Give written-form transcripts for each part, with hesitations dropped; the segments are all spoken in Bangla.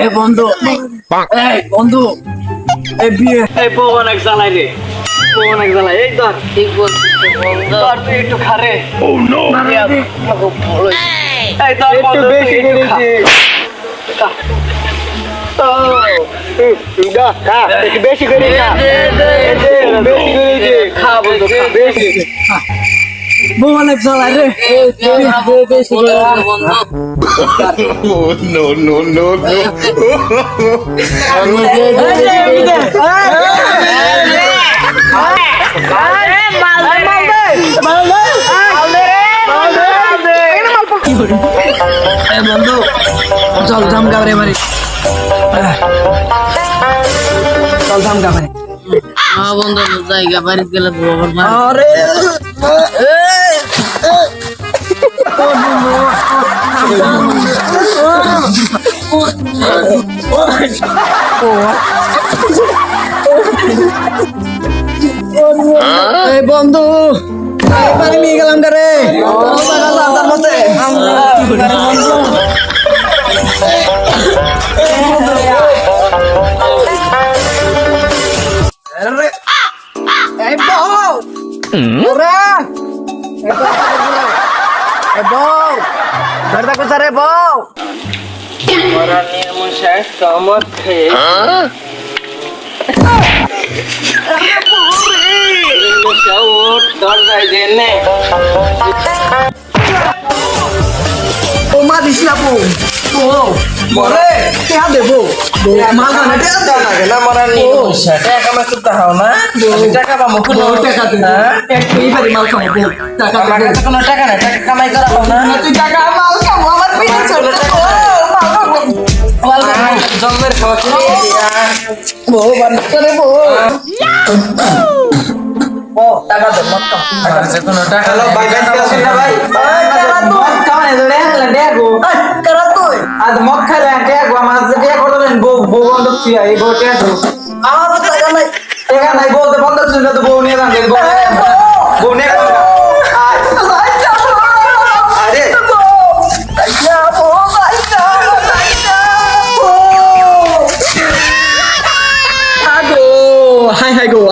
এই বন্ধু এই বিয়ে এই বউ অনেক জ্বালাই রে, বউ অনেক জ্বালাই। এই ধর, ঠিক বলছিস বন্ধু। ধর তুই একটু খারে। এই ধর বন্ধু, তুই একটু খা। বেশি করে খা বন্ধু, খা বেশি। বউ অনেক জ্বালাই রে, বেশি করে খা। No, no, no, no. বন্ধু চল ঝামকা রে মারি, চল ঝামকা মারি। হ্যাঁ বন্ধু, জায়গা বাড়ি গেলে বউ আবার মারে। আরে এই বন্ধু বাড়ি নিয়ে গেলাম রে,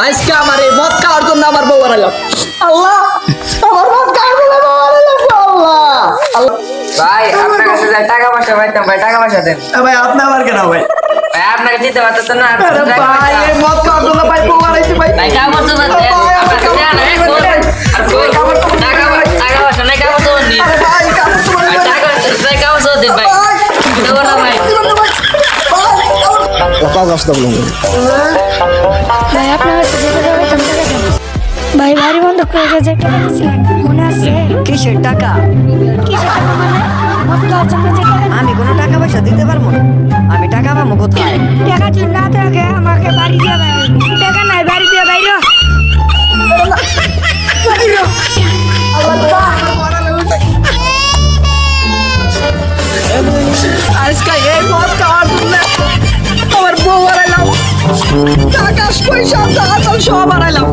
আজকে আমার এই মদ খাওয়ার জন্য আমার বউ হারাইলাম। আল্লাহ, আমার মদ খাওয়ার জন্য বউ হারাইলাম। আল্লাহ ভাই আপনার কাছে যাই টাকা পয়সা পাইতাম, ভাই টাকা পয়সা দেন। ভাই আপনি আমার কেন ভাই? ভাই আপনাকে দিতে পারতেছেন না। আরে ভাই এই মদ খাওয়ার জন্য ভাই বউ হারাইছে ভাই। ভাই কাম করতে না দেন, আপনার কাছে আনা এক বল। আর কই টাকা পয়সা নাই, কাম করতে নি। আরে ভাই কাম করতে ভাই টাকা ভাই কাম করতে দেন ভাই। দেবো না ভাই। ভাই আপনার কাছে যে টাকা পেতাম টাকা দেন। ভাই বাড়ি বন্ধ করে যে টাকা দিয়েছিলেন মনে আছে? কিসের টাকা? কিসের টাকা মানে? মদ খাওয়ার জন্য যে টাকা আমি কোনো টাকা পয়সা দিতে পারবো না। আমি টাকা পাবো কোথায়? টাকা যদি না থাকে আমাকে বাড়ি দিয়ে বাইরে, টাকা নাই বাড়ি দিয়ে বাইরে। আজকে এই মদ খাওয়ার জন্য আমার বউ হারাইলাম, টাকা পয়সা সব হারাইলাম।